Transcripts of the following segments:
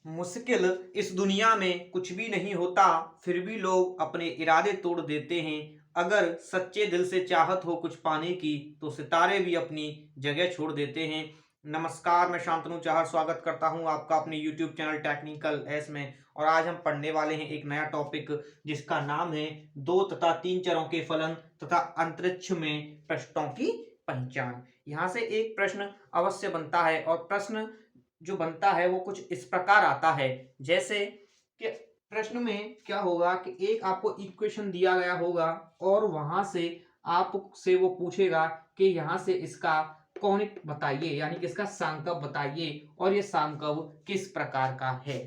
मुश्किल इस दुनिया में कुछ भी नहीं होता, फिर भी लोग अपने इरादे तोड़ देते हैं। अगर सच्चे दिल से चाहत हो कुछ पाने की, तो सितारे भी अपनी जगह छोड़ देते हैं। नमस्कार, मैं शांतनु चाहर स्वागत करता हूं आपका अपने यूट्यूब चैनल टेक्निकल एस में। और आज हम पढ़ने वाले हैं एक नया टॉपिक, जिसका नाम है 2 तथा 3 चरों के फलन तथा अंतरिक्ष में प्रश्नों की पहचान। यहाँ से एक प्रश्न अवश्य बनता है, और प्रश्न जो बनता है वो कुछ इस प्रकार आता है, जैसे कि प्रश्न में क्या होगा कि एक आपको इक्वेशन दिया गया होगा, और वहां से आपसे वो पूछेगा कि यहाँ से इसका कौणिक बताइए, यानी कि इसका सांकव बताइए, और ये सांकव किस प्रकार का है।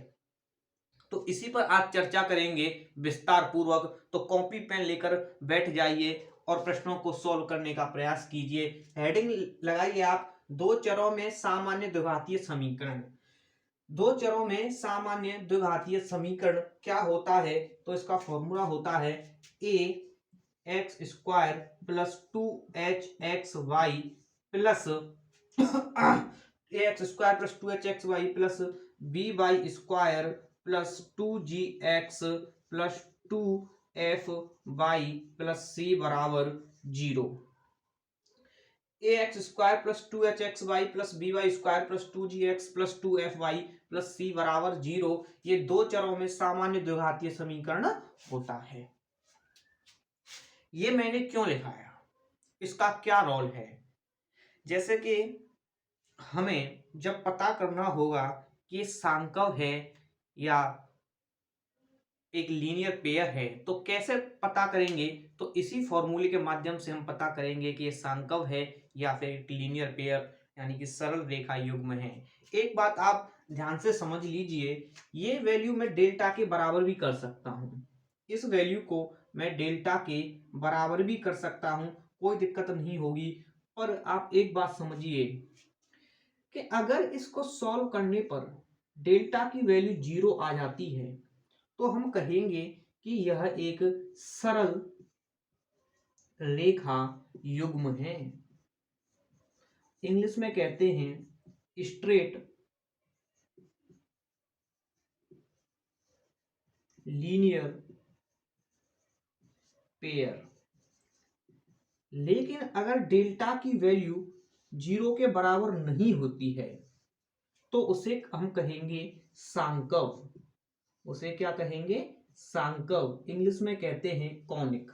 तो इसी पर आज चर्चा करेंगे विस्तार पूर्वक। तो कॉपी पेन लेकर बैठ जाइए और प्रश्नों को सॉल्व करने का प्रयास कीजिए। हेडिंग लगाइए आप, दो चरों में सामान्य द्विघातीय समीकरण। दो चरों में सामान्य द्विघातीय समीकरण क्या होता है? तो इसका फॉर्मूला होता है A X square plus 2hxy plus A X square plus 2hxy plus B Y square plus 2gx plus 2fy plus C बराबर 0। A X square plus 2hxy plus B Y square plus 2gx plus 2fy plus C बराबर 0, ये दो चरों में सामान्य द्विघातीय समीकरण होता है। ये मैंने क्यों लिखाया, इसका क्या रोल है? जैसे कि हमें जब पता करना होगा कि ये सांकव है या एक लीनियर पेयर है, तो कैसे पता करेंगे? तो इसी फॉर्मूले के माध्यम से हम पता करेंगे कि ये सांकव है या फिर एक लीनियर पेयर यानी कि सरल रेखा युग्म है। एक बात आप ध्यान से समझ लीजिए, ये वैल्यू मैं डेल्टा के बराबर भी कर सकता हूं। इस वैल्यू को मैं डेल्टा के बराबर भी कर सकता हूं, कोई दिक्कत नहीं होगी। पर आप एक बात समझिए कि अगर इसको सॉल्व करने पर डेल्टा की वैल्यू 0 आ जाती है, तो हम कहेंगे कि यह एक सरल रेखा युग्म है। इंग्लिश में कहते हैं स्ट्रेट लीनियर पेयर। लेकिन अगर डेल्टा की वैल्यू 0 के बराबर नहीं होती है, तो उसे हम कहेंगे सांकव। उसे क्या कहेंगे? सांकव। इंग्लिश में कहते हैं कॉनिक।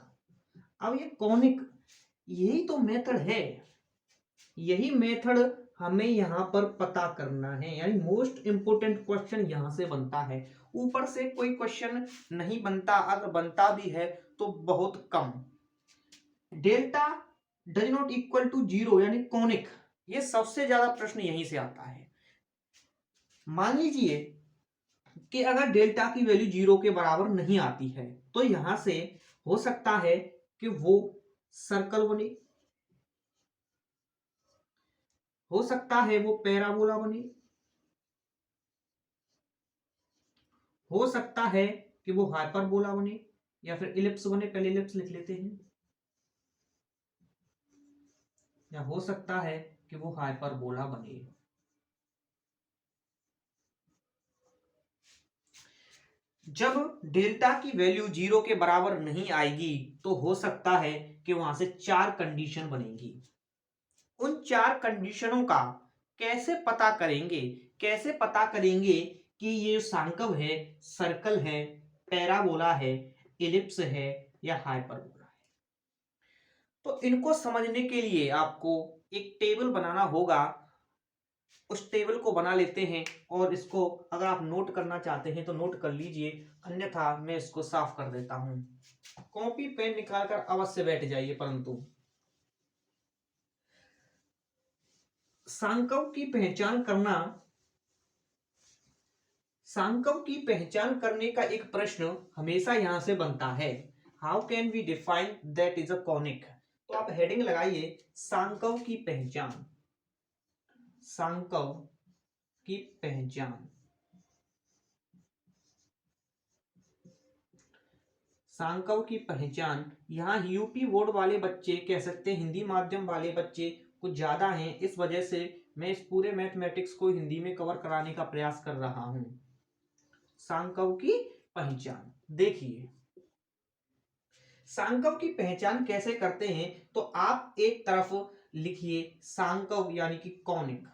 अब ये कॉनिक, यही तो मेथड है, यही मेथड हमें यहां पर पता करना है। यानी मोस्ट इंपोर्टेंट क्वेश्चन यहां से बनता है। ऊपर से कोई क्वेश्चन नहीं बनता, अगर बनता भी है तो बहुत कम। Delta does not equal to 0 यानी कॉनिक, ये सबसे ज्यादा प्रश्न यहीं से आता है। मान लीजिए कि अगर डेल्टा की वैल्यू 0 के बराबर नहीं आती है, तो यहां से हो सकता है कि वो सर्कल बने, हो सकता है वो पैराबोला बने, हो सकता है कि वो हाइपरबोला बने, या फिर इलिप्स बने। पहले इलिप्स लिख लेते हैं। या हो सकता है कि वो हाइपरबोला बने। जब डेल्टा की वैल्यू 0 के बराबर नहीं आएगी, तो हो सकता है कि वहां से 4 कंडीशन बनेगी। उन 4 कंडीशनों का कैसे पता करेंगे? कैसे पता करेंगे कि ये सांकव है, सर्कल है, पैराबोला है, इलिप्स है या हाइपरबोला है? तो इनको समझने के लिए आपको एक टेबल बनाना होगा। उस टेबल को बना लेते हैं, और इसको अगर आप नोट करना चाहते हैं तो नोट कर लीजिए, अन्यथा मैं इसको साफ कर देता हूं। कॉपी पेन निकालकर अवश्य बैठ जाइए। परंतु सांकव की पहचान करना, सांकव की पहचान करने का एक प्रश्न हमेशा यहां से बनता है। How can we define that is a conic? तो आप हेडिंग लगाइए सांकव की पहचान। सांकव की पहचान। सांकव की पहचान। यहाँ यूपी बोर्ड वाले बच्चे, कह सकते हैं हिंदी माध्यम वाले बच्चे कुछ ज्यादा हैं, इस वजह से मैं इस पूरे मैथमेटिक्स को हिंदी में कवर कराने का प्रयास कर रहा हूं। सांकव की पहचान। देखिए सांकव की पहचान कैसे करते हैं, तो आप एक तरफ लिखिए सांकव यानी कि कौणिक,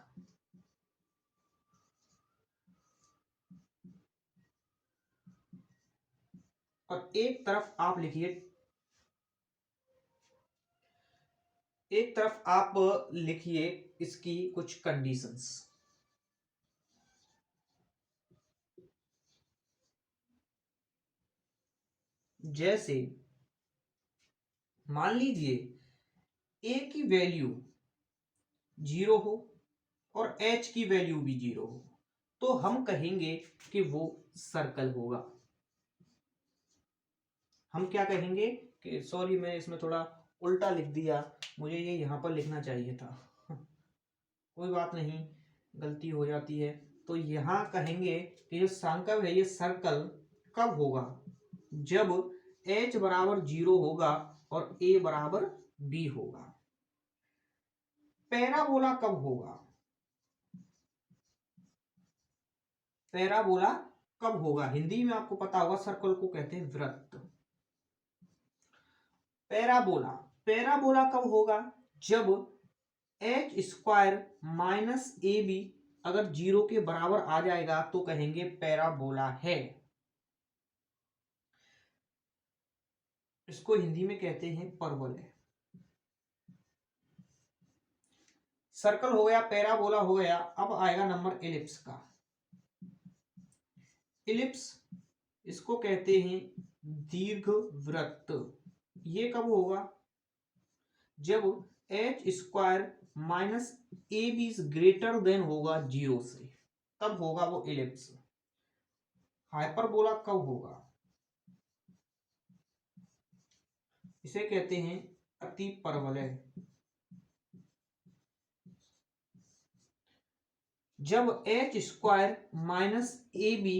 और एक तरफ आप लिखिए, एक तरफ आप लिखिए इसकी कुछ कंडीशंस। जैसे मान लीजिए ए की वैल्यू 0 हो और एच की वैल्यू भी 0 हो, तो हम कहेंगे कि वो सर्कल होगा। हम क्या कहेंगे कि सॉरी मैं इसमें थोड़ा उल्टा लिख दिया, मुझे ये यहां पर लिखना चाहिए था। कोई बात नहीं, गलती हो जाती है। तो यहां कहेंगे कि जो सांकव है ये सर्कल कब होगा, जब h बराबर 0 होगा और a बराबर b होगा। पैराबोला कब होगा, पैराबोला कब होगा, हिंदी में आपको पता होगा सर्कल को कहते हैं वृत्त। पैराबोला, पैराबोला कब होगा, जब H square minus A B अगर 0 के बराबर आ जाएगा तो कहेंगे पैराबोला है। इसको हिंदी में कहते हैं परवलय। सर्कल हो गया, पैराबोला हो गया, अब आएगा नंबर एलिप्स का। एलिप्स इसको कहते हैं दीर्घवृत्त। ये कब होगा, जब H square minus A be greater than होगा 0 से, तब होगा वो एलिप्स। हाइपरबोला कब होगा, इसे कहते हैं अति परवलय। जब H square minus A B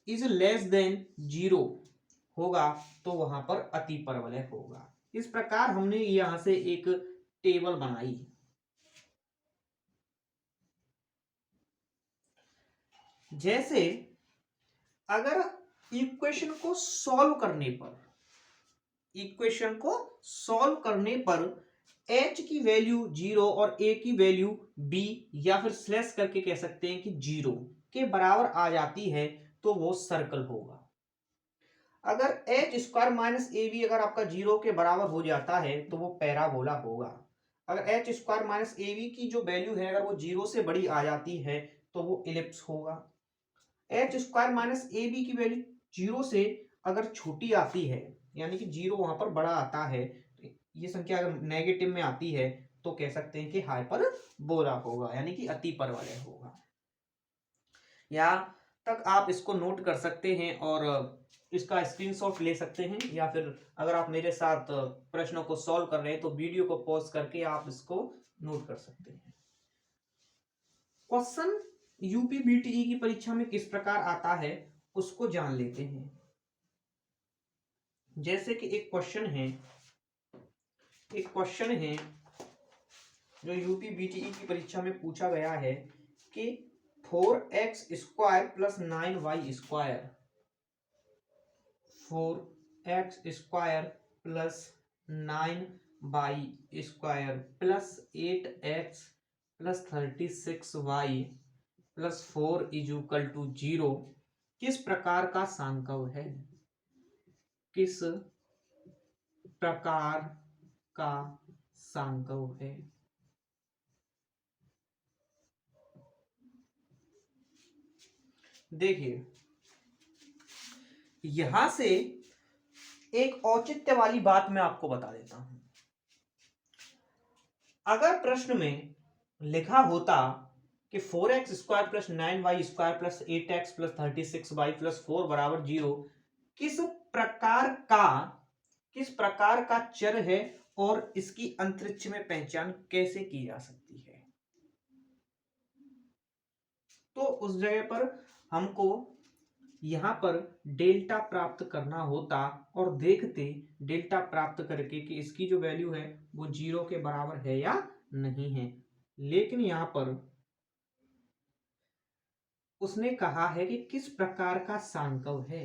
is less than 0 होगा तो वहां पर अति परवलय होगा। इस प्रकार हमने यहां से एक टेबल बनाई। जैसे अगर इक्वेशन को सॉल्व करने पर, इक्वेशन को सॉल्व करने पर h की वैल्यू 0 और a की वैल्यू b या फिर स्लैश करके कह सकते हैं कि 0 के बराबर आ जाती है तो वो सर्कल होगा। अगर H square minus A B अगर आपका 0 के बराबर हो जाता है तो वो पैराबोला होगा। अगर H square minus A B की जो वैल्यू है अगर वो 0 से बड़ी आ जाती है तो वो इलिप्स होगा। H square minus A B की वैल्यू 0 से अगर छोटी आती है यानी कि 0 वहां पर बड़ा आता है, ये संख्या अगर नेगेटिव में आती है तो कह सकते हैं कि हाइपरबोला होगा यानी कि अति परवलय होगा। यहाँ तक आप इसको नोट कर सकते हैं और इसका स्क्रीनशॉट ले सकते हैं, या फिर अगर आप मेरे साथ प्रश्नों को सॉल्व कर रहे हैं तो वीडियो को पॉज करके आप इसको नोट कर सकते हैं। क्वेश्चन यूपी बीटीई की परीक्षा में किस प्रकार आता है उसको जान लेते हैं। जैसे कि एक क्वेश्चन है जो यूपी बीटीई की परीक्षा में पूछा गया है कि 4x square plus 9y square, 4x square plus 9y square plus 8x plus 36y plus 4 is equal to 0 किस प्रकार का सांकव है, किस प्रकार का सांकव है। देखिए यहां से एक औचित्य वाली बात मैं आपको बता देता हूं। अगर प्रश्न में लिखा होता कि 4x square plus 9y square plus 8x plus 36y plus 4 बराबर 0 किस प्रकार का चर है और इसकी अंतरिक्ष में पहचान कैसे की जा सकती है, तो उस जगह पर हमको यहां पर डेल्टा प्राप्त करना होता और देखते डेल्टा प्राप्त करके कि इसकी जो वैल्यू है वो 0 के बराबर है या नहीं है। लेकिन यहां पर उसने कहा है कि किस प्रकार का सांकव है,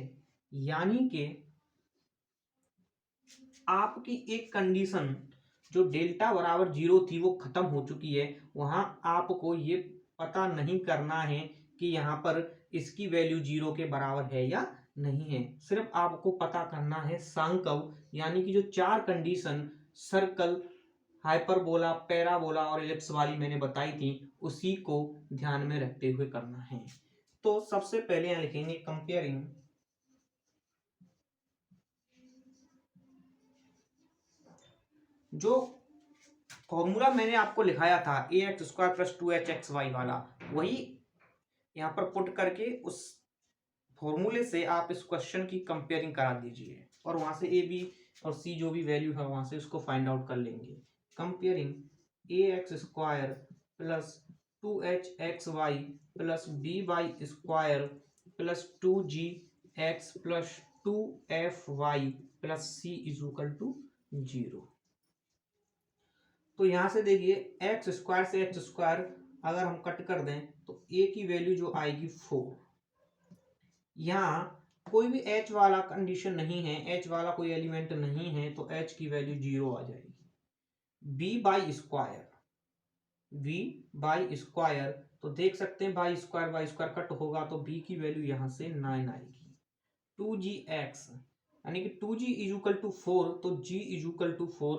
यानी कि आपकी एक कंडीशन जो डेल्टा बराबर 0 थी वो खत्म हो चुकी है। वहां आपको ये पता नहीं करना है कि यहाँ पर इसकी वैल्यू 0 के बराबर है या नहीं है। सिर्फ आपको पता करना है सांकव, यानी कि जो चार कंडीशन सर्कल, हाइपरबोला, पैराबोला और एलिप्स वाली मैंने बताई थी, उसी को ध्यान में रखते हुए करना है। तो सबसे पहले यहाँ लिखेंगे कंपेयरिंग जो फॉर्मूला मैंने आपको लिखाया था ए एक्स स्क्वायर प्लस 2h(x)y वाला, वही यहाँ पर पुट करके उस फॉर्मूले से आप इस क्वेश्चन की कंपेयरिंग करा दीजिए और वहां से ए बी और सी जो भी वैल्यू है वहां से उसको फाइंड आउट कर लेंगे। Comparing A X square plus 2h(x)y plus B Y square plus 2g(x) plus 2f(y) plus c is equal to 0। तो यहां से देखिए एक्स स्क्वायर से एक्स स्क्वायर अगर हम कट कर दें तो ए की वैल्यू जो आएगी 4। यहाँ कोई भी एच वाला कंडीशन नहीं है, एच वाला कोई एलिमेंट नहीं है, तो एच की वैल्यू 0 आ जाएगी। बी बाई स्क्वायर तो देख सकते हैं बाई स्क्वायर कट होगा तो बी की वैल्यू यहां से 9 आएगी। 2g(x) यानी कि 2g इज इक्वल टू 4, तो g is equal to 4,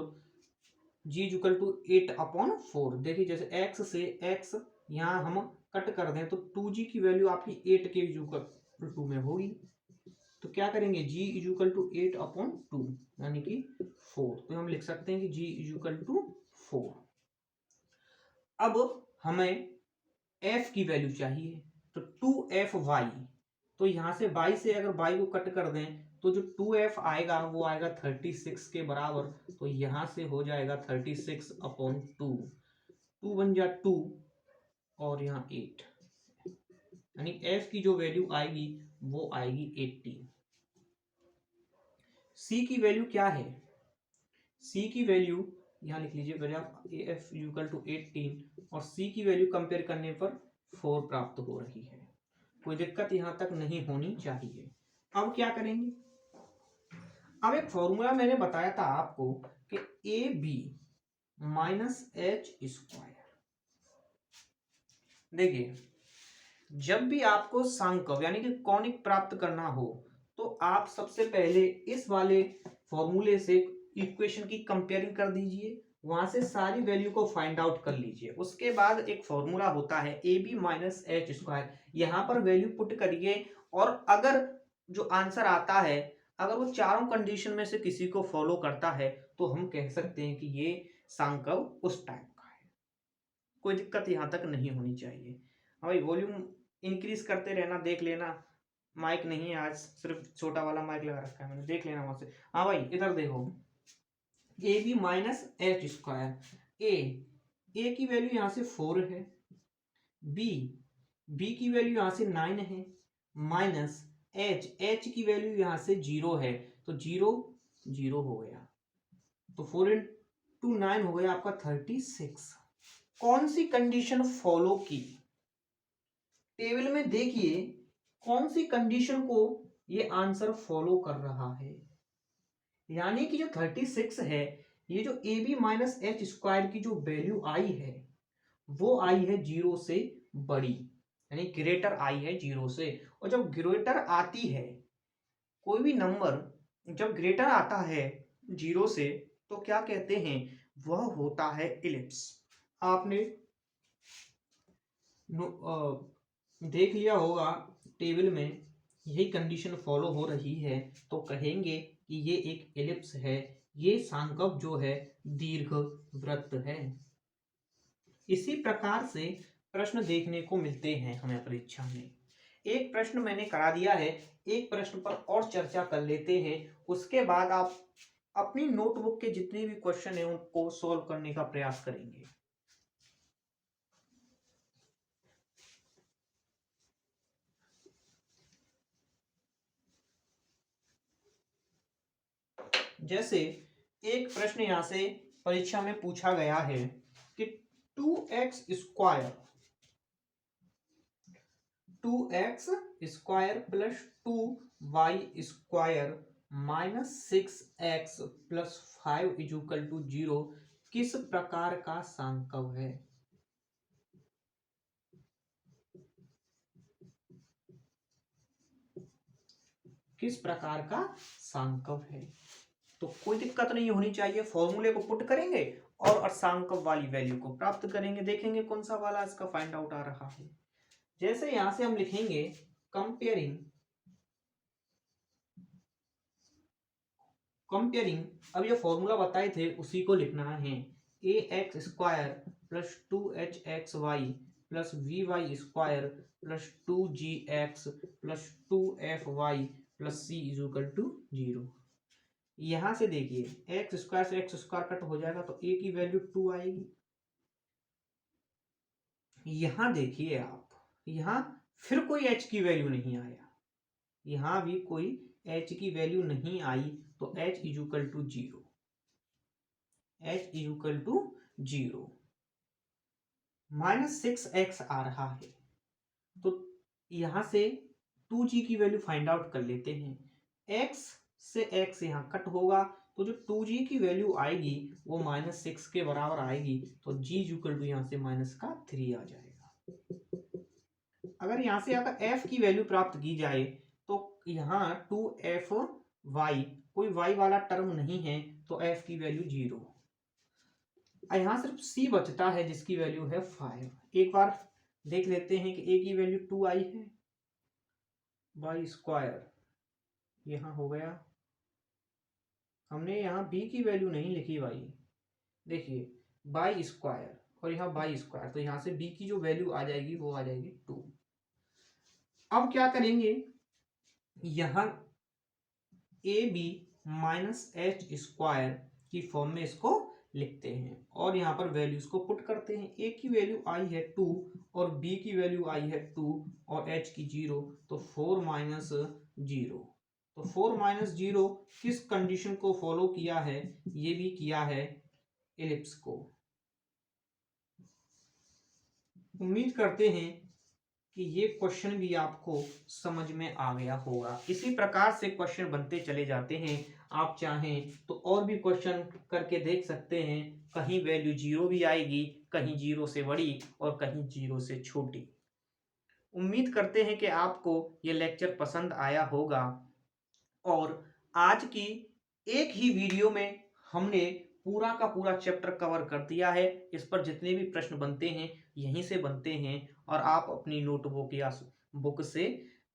g is equal to 8/4। देखिए जैसे x से x यहाँ हम कट कर दें तो 2g की वैल्यू आपकी 8 के इज इक्वल टू में होगी। तो क्या करेंगे g इज इक्वल टू 8/2 यानी कि 4, तो हम लिख सकते हैं कि g इज इक्वल टू 4। अब हमें f की वैल्यू चाहिए तो 2f(y), तो यहां से y से अगर y को कट कर दें तो जो 2f आएगा वो आएगा 36 के बराबर, तो यहां से हो जाएगा 36/2, 2 बन जा 2 और यहाँ 8, यानी f की जो वैल्यू आएगी वो आएगी 18। c की वैल्यू क्या है, c की वैल्यू यहाँ लिख लीजिए पहले आप f इक्वल टू 18 और c की वैल्यू कंपेयर करने पर 4 प्राप्त हो रही है। कोई दिक्कत यहां तक नहीं होनी चाहिए। अब क्या करेंगे, अब एक फॉर्मूला मैंने बताया था आपको कि A B minus H square. देखिए जब भी आपको सांकव यानी कि कॉनिक प्राप्त करना हो तो आप सबसे पहले इस वाले फॉर्मूले से इक्वेशन की कंपेयरिंग कर दीजिए, वहां से सारी वैल्यू को फाइंड आउट कर लीजिए। उसके बाद एक फॉर्मूला होता है A B minus H square, यहां पर वैल्यू पुट करिए और अगर जो आंसर आता है अगर वो चारों कंडीशन में से किसी को फॉलो करता है तो हम कह सकते हैं कि ये सांकव उस टाइप का है। कोई दिक्कत यहां तक नहीं होनी चाहिए। हाँ भाई वॉल्यूम इंक्रीज करते रहना, देख लेना, माइक नहीं है आज, सिर्फ छोटा वाला माइक लगा रखा है मैंने, देख लेना वहां से। हाँ भाई इधर देखो A B minus H square, A की वैल्यू यहां से 4 है, बी की वैल्यू यहां से 9 है, माइनस एच की वैल्यू यहां से 0 है, तो 0 0 हो गया, तो 4 इंटू 9 हो गया आपका 36। कौन सी कंडीशन फॉलो की, टेबल में देखिए कौन सी कंडीशन को ये आंसर फॉलो कर रहा है, यानी कि जो 36 है ये जो A B minus H square की जो वैल्यू आई है वो आई है 0 से बड़ी, यानी ग्रेटर आई है 0 से। और जब ग्रेटर आती है कोई भी नंबर जब ग्रेटर आता है 0 से तो क्या कहते हैं, वह होता है इलिप्स। आपने देख लिया होगा टेबल में यही कंडीशन फॉलो हो रही है तो कहेंगे कि ये एक एलिप्स है, ये सांकव जो है दीर्घ वृत्त है। इसी प्रकार से प्रश्न देखने को मिलते हैं हमें परीक्षा में। एक प्रश्न मैंने करा दिया है, एक प्रश्न पर और चर्चा कर लेते हैं, उसके बाद आप अपनी नोटबुक के जितने भी क्वेश्चन हैं उनको सॉल्व करने का प्रयास करेंगे। जैसे एक प्रश्न यहां से परीक्षा में पूछा गया है कि 2x square 2x² plus 2y² minus 6x plus 5 is equal to 0 किस प्रकार का सांकव है? किस प्रकार का सांकव है? तो कोई दिक्कत नहीं होनी चाहिए, फॉर्मूले को पुट करेंगे और अर्धांकव वाली वैल्यू को प्राप्त करेंगे। देखेंगे कौन सा वाला इसका फाइंड आउट आ रहा है। जैसे यहां से हम लिखेंगे कंपेयरिंग अब ये फॉर्मूला बताए थे उसी को लिखना है। ax² plus 2hxy plus vy² plus 2gx plus 2fy plus c is equal to 0। यहां से देखिए x² से x² कट हो जाएगा तो a की वैल्यू 2 आएगी। यहां देखिए आप, यहां फिर कोई h की वैल्यू नहीं आया, यहां भी कोई h की वैल्यू नहीं आई तो h is equal to 0, h is equal to 0। Minus 6x आ रहा है तो यहां से 2g की वैल्यू फाइंड आउट कर लेते हैं। x से x यहां कट होगा तो जो 2g की वैल्यू आएगी वो -6 के बराबर आएगी तो g इक्वल टू यहां से -3 आ जाएगा। अगर यहां से अगर f की वैल्यू प्राप्त की जाए तो यहाँ 2fy कोई y वाला टर्म नहीं है तो f की वैल्यू 0। यहां सिर्फ c बचता है जिसकी वैल्यू है 5। एक बार देख लेते हैं कि a की वैल्यू 2 आई है, y² यहां हो गया। हमने यहाँ b की वैल्यू नहीं लिखी भाई, देखिए y² और यहाँ y² तो यहाँ से b की जो वैल्यू आ जाएगी वो आ जाएगी 2। अब क्या करेंगे, यहाँ ab माइनस h² की फॉर्म में इसको लिखते हैं और यहाँ पर वैल्यूज को पुट करते हैं। a की वैल्यू आई है 2 और b की वैल्यू आई है 2 और h की 0 तो 4 माइनस 0। तो 4 माइनस 0 किस कंडीशन को फॉलो किया है? ये भी किया है एलिप्स को। उम्मीद करते हैं कि ये क्वेश्चन भी आपको समझ में आ गया होगा। इसी प्रकार से क्वेश्चन बनते चले जाते हैं। आप चाहें तो और भी क्वेश्चन करके देख सकते हैं, कहीं वैल्यू 0 भी आएगी, कहीं 0 से बड़ी और कहीं 0 से छोटी। उम्मीद करते हैं कि आपको ये लेक्चर पसंद आया होगा और आज की एक ही वीडियो में हमने पूरा का पूरा चैप्टर कवर कर दिया है। इस पर जितने भी प्रश्न बनते हैं यहीं से बनते हैं और आप अपनी नोटबुक या बुक से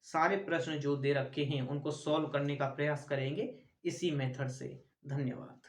सारे प्रश्न जो दे रखे हैं उनको सॉल्व करने का प्रयास करेंगे इसी मेथड से। धन्यवाद।